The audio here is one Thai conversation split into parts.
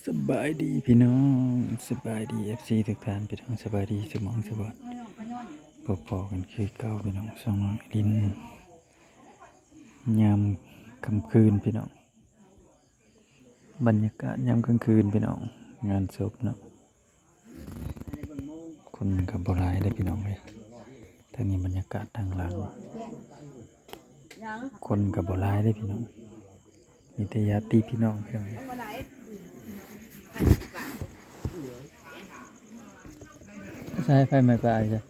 สบายดีพี่น้องสบายดีFCทุกท่านพี่น้องสบายดีสมองสวัสดิ์พอๆกันคือเก่าพี่น้องสองน้องดินยามค่ำคืนพี่น้องบรรยากาศยามกลางคืนพี่น้องงานศพเนาะคนกับบ่หลายได้อพี่น้องเลยทางนี้บรรยากาศทางหลังคนกับบ่หลายได้อพี่น้องมีแต่ญาติพี่น้องพี่น้องใช่ไฟไม่ไปใช่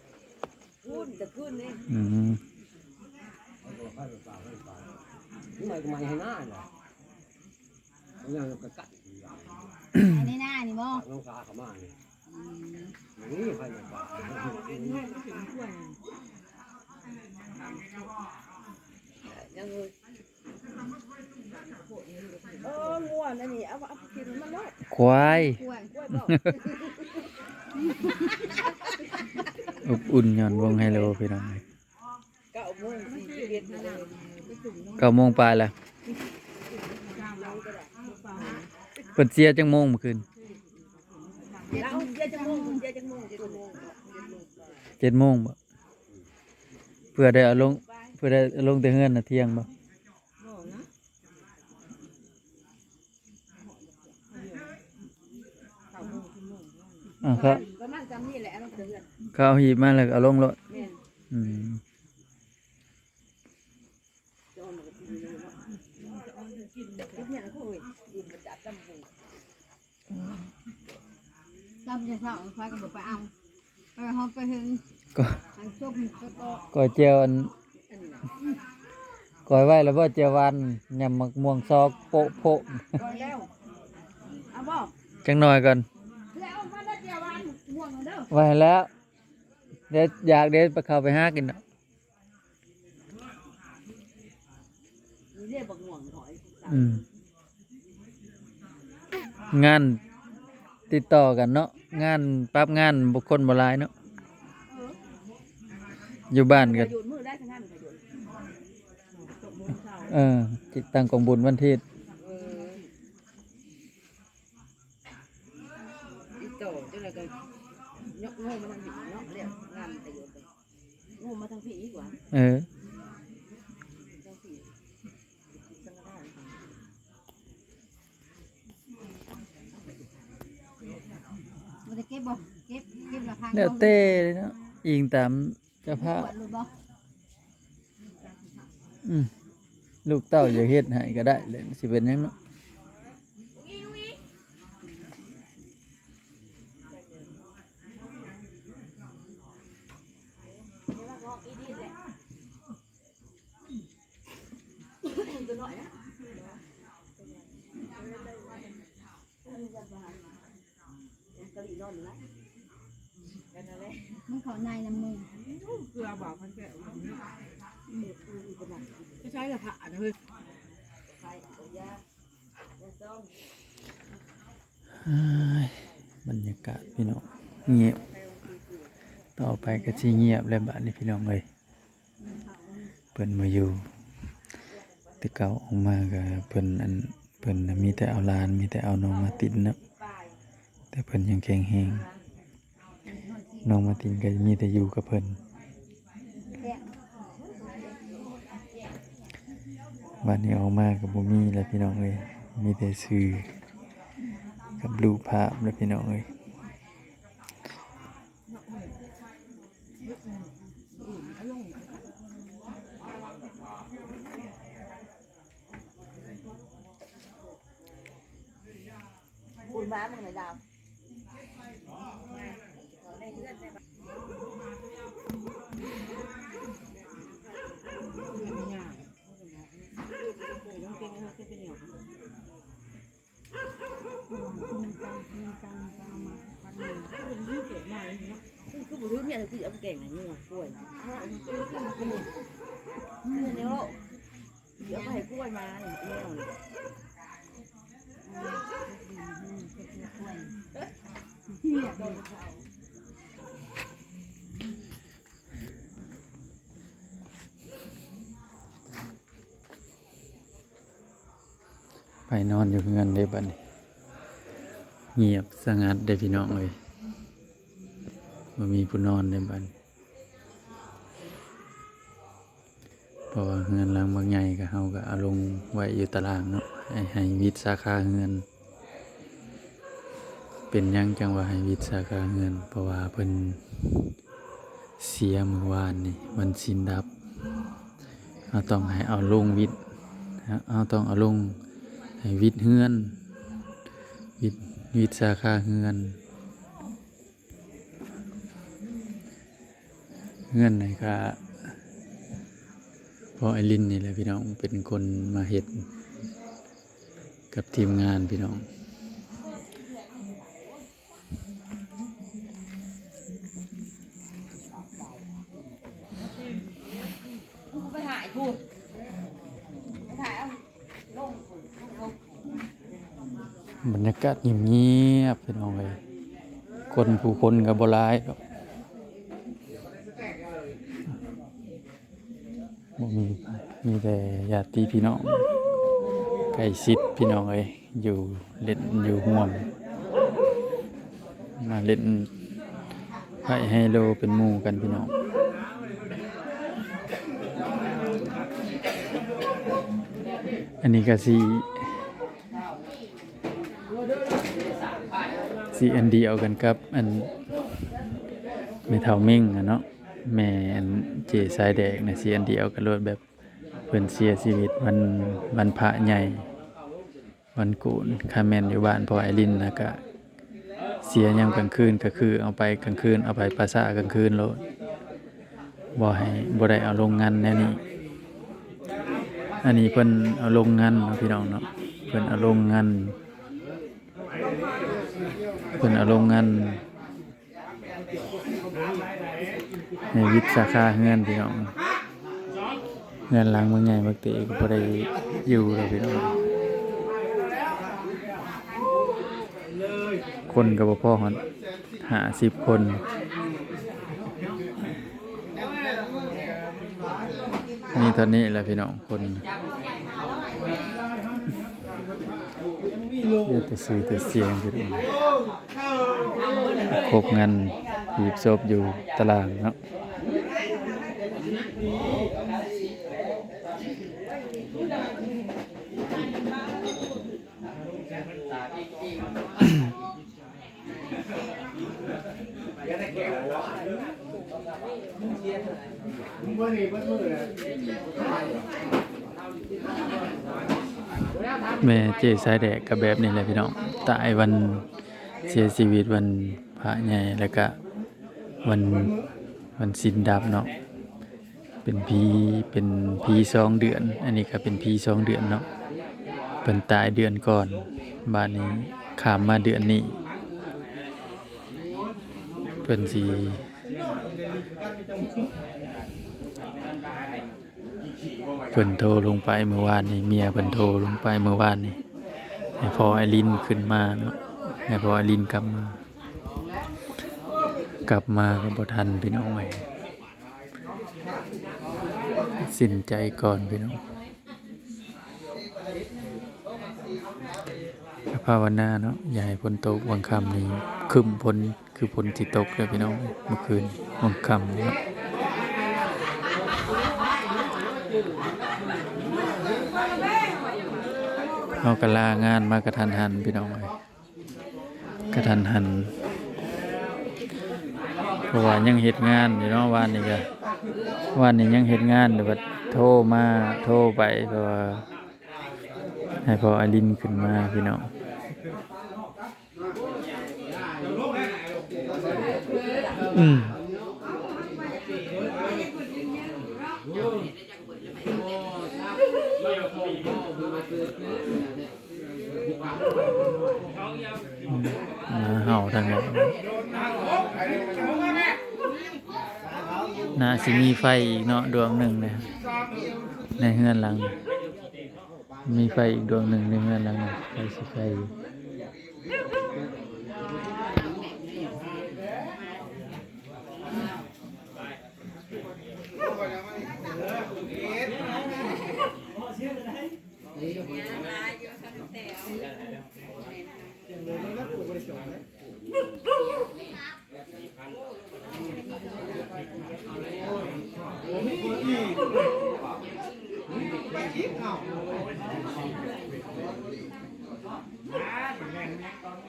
อืมไม่ให้หน้าเลยยังกระกัด อันนี้หน้านี่บ่ น้องตาเขามาเนี่ยนี่ใครจะปากยังเลยง่วนอันนี้เอากินมันเลย ควาย กล้วย อบอุ่นหย่อนวงไฮโลพี่น้องเลย 9:41 9 โมงปลายแล้วเปิดเสียจังโมงเมื่อคืน แล้วเดี๋ยวจะมุ่ง7 โมงบ่เพื่อได้เอาลงแต่เฮือนน่ะเที่ยงบ่ครับ ประมาณจำนี่แหละเราเดือน เขาเอาหีบมาแล้วก็เอาลงรถ แม่น อืม จะเอามากินเลยเนาะเนี่ยเขาเอ้ยกินมาจับจำหู จำจะเศร้าไฟก็บ่ไปเอาไปเฮาไปถึง ก็ ทางซุปก็ ก่อยเจียวอันก่อยไว้แล้วบ่เจียวหวานยำมักม่วงซอกโปะโพะ ก่อนแล้วเอาบ่ จังหน่อยก่อน แล้วมาได้เดียววันห่วงเด้อ ไว้ให้แล้วเดี๋ยวอยากเดี๋ยวไปเข้าไปหากินเนาะ มีเรียกบักห่วงถอย อืมงานติดต่อกันเนาะงานปรับงานบุคคลบ่หลายเนาะอยู่บ้าน ก กั ระ น ยุนมือได้ทั้งนั้นกระยุนตกมือเช้า จิตตั้งกองบุญวันอาทิตย์ อีโตจังเลยก็ยกงูมาทางผีเนาะเรียกงานกระยุนไปงูมาทางผีอีกว่าทางผีสังฆทาน บ่ได้เก็บบ่เก็บละพัง แล้วเต้เลยเนาะอิงตามเจ้าภาพ ขวดหรือบ่ ลูกเต้าอย่าเฮ็ดให้ก็ได้เลยสิเป็นหยังเนาะ มันเข้าในน้ำมือ เกลือบอกพันแก้วก็ใช้กระถางเลย อ้ายบรรยากาศพี่น้องเงียบต่อไปก็สิเงียบแล้วบัดนี้พี่น้องเอ้ยเพิ่นมาอยู่แต่เก่าออกมาก็เพิ่นน่ะมีแต่เอาหลานมีแต่เอาน้องมาตินเนาะแต่เพิ่นยังแข็งแรงน้องมาตินก็มีแต่อยู่กับเพิ่นวันนี้ออกมาก็บ่มีแล้วพี่น้องเอ้ยมีแต่ชื่อกับรูปภาพแล้วพี่น้องเอ้ย คุณบ้ามึงไหนดาวคือบุรุษเนี่ยคือเอาเก่งอะไรนี่กล้วยเนี่ยเดี๋ยวไปให้กล้วยมาเนี่ยแนว ไปนอนอยู่เงินได้บัดนี้ เงียบสงัดได้พี่น้องเลยบ่มีผู้นอนในบ้านเพราะว่าเฮือนหลังบางใหญ่ก็เฮาก็เอาลงไว้อยู่ตารางเนาะให้วิทย์สาขาเฮือนเป็นหยังจังว่าให้วิทย์สาขาเฮือนเพราะว่าเพิ่นเสียเมื่อวานนี่มันสินดับเราต้องให้เอาลงวิทย์เอาต้องเอาลงให้วิทย์เฮือนวิทย์สาขาเฮือนไหนก็พอไอรินนี่แหละพี่น้องเป็นคนมาเฮ็ดกับทีมงานพี่น้องไปถ่ายพูดไปถ่ายเอาลง บรรยากาศเงียบๆพี่น้องเลยผู้คนก็บ่หลายครับบ่มีแต่ญาติพี่น้องใกล้ชิดพี่น้องเลยอยู่เล่นอยู่ร่วมมาเล่นไพ่ไฮโลเป็นหมู่กันพี่น้องอันนี้ก็สีอันเดียวกันครับอันไม่เท่าเม่งอะเนาะแม่อันเจสายแดงนะสีอันเดียวกันรถแบบเพิ่นเสียชีวิตวันพระใหญ่วันโกนคาแมนอยู่บ้านพอไอรินนะก็เสียยามกลางคืนก็คือเอาไปกลางคืนเอาไปปราสาทกลางคืนโลดบ่ได้เอาลงงานแน่นี่อันนี้เพิ่นเอาลงงานเนาะพี่น้องเนาะเพิ่นเอาลงงานในวิทย์สาขาเฮือนพี่น้องเฮือนหลังมันใหญ่บักเตก็บ่ได้อยู่แล้วพี่น้องคนก็บ่พอฮอด50 คนนี่เท่านี้แหละพี่น้องคนเดี๋ยวแต่สื่อแต่เสียงพี่น้องครบงานหีบศพอยู่ตารางเนาะแม่เจ๊สายแดกกับแบบนี้แหละพี่น้องตายวันเสียชีวิตวันพระใหญ่แล้วก็วันสิ้นดับเนาะเป็นผี2 เดือนอันนี้ก็เป็นผี2 เดือนเนาะเป็นตายเดือนก่อนบ้านนี้ข้ามมาเดือนนี้เพิ่นสิเพิ่นโทรลงไปเมื่อวานนี้เมียเพิ่นโทรลงไปเมื่อวานนี้ให้พอไอรินขึ้นมาเนาะให้พอไอรินกลับมาก็บ่ทันพี่น้องเอ้ยสิ้นใจก่อนพี่น้องภาวนาเนาะอย่าให้ฝนตกวันค่ำนี้ครึ้มฝนคือฝนสิตกเลยพี่น้องเมื่อคืนวันค่ำเนาะเราก็ลางานมากระทันหันพี่น้องเอ้ยกระทันหันเพราะว่ายังเฮ็ดงานอยู่เนาะวันนี้ยังเฮ็ดงานเดี๋ยวโทรไปเพราะว่าให้พอไอรินขึ้นมาพี่น้องเห่าทางนั้นน่าสิมีไฟอีกเนาะดวงหนึ่งเลยในเฮือนหลังมีไฟอีกดวงหนึ่งในเฮือนหลังไฟสิไฟ